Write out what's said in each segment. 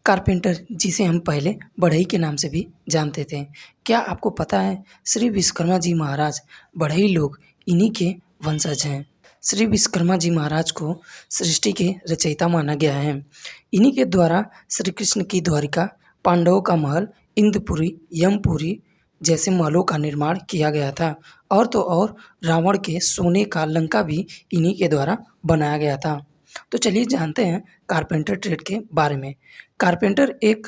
Carpenter जिसे हम पहले बढ़ई के नाम से भी जानते थे। क्या आपको पता है श्री विश्वकर्मा जी महाराज बढ़ई लोग इन्हीं के वंशज हैं। श्री विश्वकर्मा जी महाराज को सृष्टि के रचयिता माना गया है। इन्हीं के द्वारा श्री कृष्ण की द्वारिका, पांडवों का महल, इंद्रपुरी, यमपुरी जैसे महलों का निर्माण किया गया था। और तो और रावण के सोने का लंका भी इन्हीं के द्वारा बनाया गया था। तो चलिए जानते हैं कारपेंटर ट्रेड के बारे में। कारपेंटर एक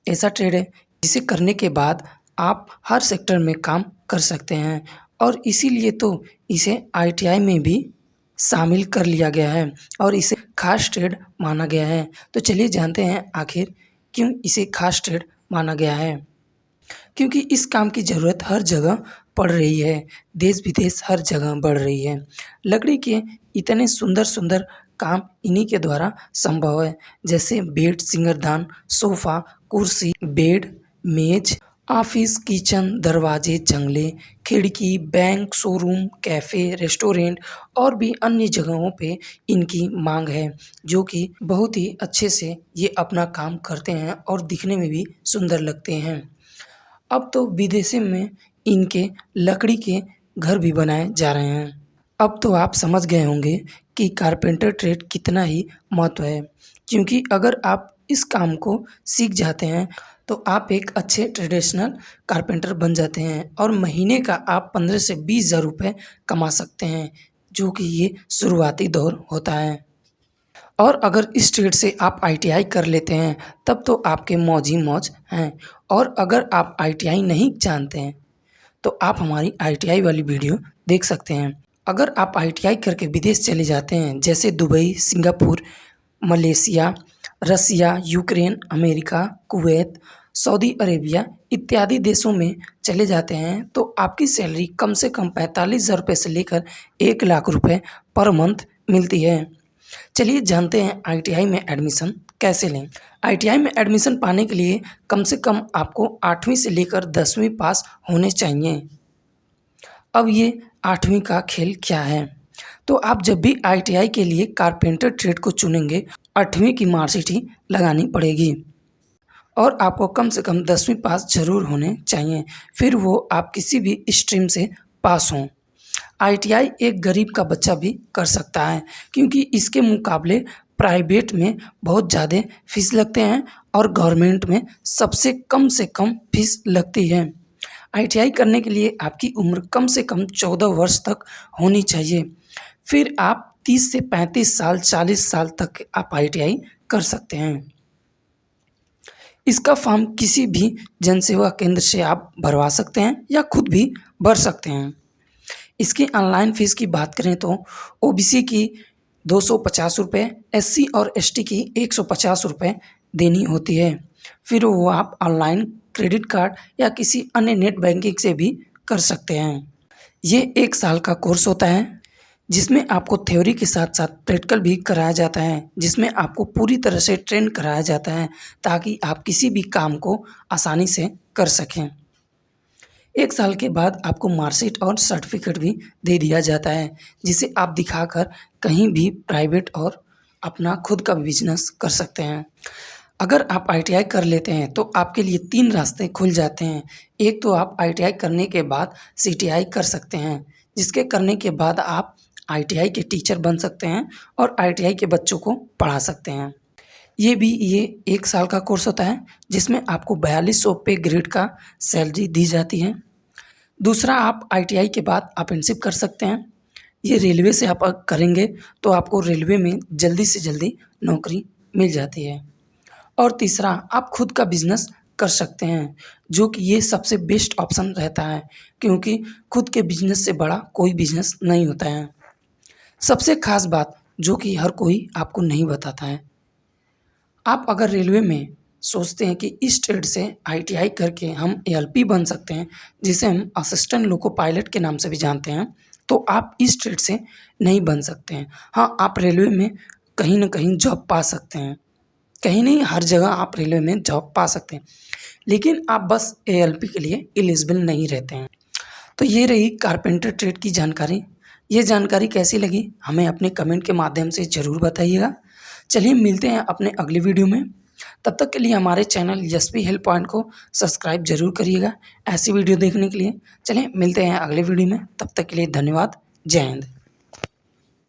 ऐसा ट्रेड है जिसे करने के बाद आप हर सेक्टर में काम कर सकते हैं और इसीलिए तो इसे आईटीआई में भी शामिल कर लिया गया है और इसे खास ट्रेड माना गया है। तो चलिए जानते हैं आखिर क्यों इसे खास ट्रेड माना गया है। क्योंकि इस काम की ज़रूरत हर जगह पड़ रही है, देश विदेश हर जगह बढ़ रही है। लकड़ी के इतने सुंदर सुंदर काम इन्हीं के द्वारा संभव है, जैसे बेड, सिंगारदान, सोफ़ा, कुर्सी, बेड, मेज, ऑफिस, किचन, दरवाजे, जंगले, खिड़की, बैंक, शोरूम, कैफ़े, रेस्टोरेंट और भी अन्य जगहों पे इनकी मांग है, जो कि बहुत ही अच्छे से ये अपना काम करते हैं और दिखने में भी सुंदर लगते हैं। अब तो विदेशों में इनके लकड़ी के घर भी बनाए जा रहे हैं। अब तो आप समझ गए होंगे कि कारपेंटर ट्रेड कितना ही महत्व है, क्योंकि अगर आप इस काम को सीख जाते हैं तो आप एक अच्छे ट्रेडिशनल कारपेंटर बन जाते हैं और महीने का आप 15 से 20,000 रुपये कमा सकते हैं, जो कि ये शुरुआती दौर होता है। और अगर इस ट्रेड से आप आईटीआई कर लेते हैं तब तो आपके मौज ही मौज हैं। और अगर आप आईटीआई नहीं जानते हैं तो आप हमारी आईटीआई वाली वीडियो देख सकते हैं। अगर आप आईटीआई करके विदेश चले जाते हैं, जैसे Dubai, Singapore, Malaysia, Russia, Ukraine, America, Kuwait, Saudi Arabia इत्यादि देशों में चले जाते हैं तो आपकी सैलरी कम से कम 45,000 रुपये से लेकर 1,00,000 रुपये पर मंथ मिलती है। चलिए जानते हैं आईटीआई में एडमिशन कैसे लें। आईटीआई में एडमिशन पाने के लिए कम से कम आपको 8वीं से लेकर 10वीं पास होने चाहिए। अब ये 8वीं का खेल क्या है, तो आप जब भी आईटीआई के लिए कारपेंटर ट्रेड को चुनेंगे 8वीं की मार्कशीट ही लगानी पड़ेगी और आपको कम से कम 10वीं पास ज़रूर होने चाहिए, फिर वो आप किसी भी स्ट्रीम से पास हों। आईटीआई एक गरीब का बच्चा भी कर सकता है, क्योंकि इसके मुकाबले प्राइवेट में बहुत ज़्यादा फीस लगते हैं और गवर्नमेंट में सबसे कम से कम फीस लगती है। आईटीआई करने के लिए आपकी उम्र कम से कम 14 वर्ष तक होनी चाहिए, फिर आप 30 से 35 साल, 40 साल तक आप आईटीआई कर सकते हैं। इसका फॉर्म किसी भी जनसेवा केंद्र से आप भरवा सकते हैं या खुद भी भर सकते हैं। इसकी ऑनलाइन फ़ीस की बात करें तो ओबीसी की 250 रुपये, एससी और एसटी की 150 रुपये देनी होती है। फिर वो आप ऑनलाइन क्रेडिट कार्ड या किसी अन्य नेट बैंकिंग से भी कर सकते हैं। ये 1 साल का कोर्स होता है, जिसमें आपको थ्योरी के साथ साथ प्रैक्टिकल भी कराया जाता है, जिसमें आपको पूरी तरह से ट्रेन कराया जाता है ताकि आप किसी भी काम को आसानी से कर सकें। 1 साल के बाद आपको मार्कशीट और सर्टिफिकेट भी दे दिया जाता है, जिसे आप दिखाकर कहीं भी प्राइवेट और अपना खुद का बिजनेस कर सकते हैं। अगर आप आईटीआई कर लेते हैं तो आपके लिए 3 रास्ते खुल जाते हैं। एक तो आप आईटीआई करने के बाद सीटीआई कर सकते हैं, जिसके करने के बाद आप आईटीआई के टीचर बन सकते हैं और आईटीआई के बच्चों को पढ़ा सकते हैं। ये 1 साल का कोर्स होता है, जिसमें आपको 4200 पे ग्रेड का सैलरी दी जाती है। दूसरा, आप आईटीआई के बाद अप्रेंटिसशिप कर सकते हैं। ये रेलवे से आप करेंगे तो आपको रेलवे में जल्दी से जल्दी नौकरी मिल जाती है। और तीसरा, आप खुद का बिज़नेस कर सकते हैं, जो कि ये सबसे बेस्ट ऑप्शन रहता है, क्योंकि खुद के बिज़नेस से बड़ा कोई बिज़नेस नहीं होता है। सबसे ख़ास बात जो कि हर कोई आपको नहीं बताता है, आप अगर रेलवे में सोचते हैं कि इस ट्रेड से आईटीआई करके हम एएलपी बन सकते हैं, जिसे हम असिस्टेंट लोको पायलट के नाम से भी जानते हैं, तो आप इस ट्रेड से नहीं बन सकते हैं। हाँ, आप रेलवे में कहीं न कहीं जॉब पा सकते हैं, कहीं नहीं हर जगह आप रेलवे में जॉब पा सकते हैं, लेकिन आप बस एएलपी के लिए एलिजिबल नहीं रहते हैं। तो ये रही कारपेंटर ट्रेड की जानकारी। ये जानकारी कैसी लगी हमें अपने कमेंट के माध्यम से ज़रूर बताइएगा। चलिए मिलते हैं अपने अगले वीडियो में। तब तक के लिए हमारे चैनल यशवी हेल्प पॉइंट को सब्सक्राइब जरूर करिएगा ऐसी वीडियो देखने के लिए। चलें मिलते हैं अगले वीडियो में, तब तक के लिए धन्यवाद। जय हिंद।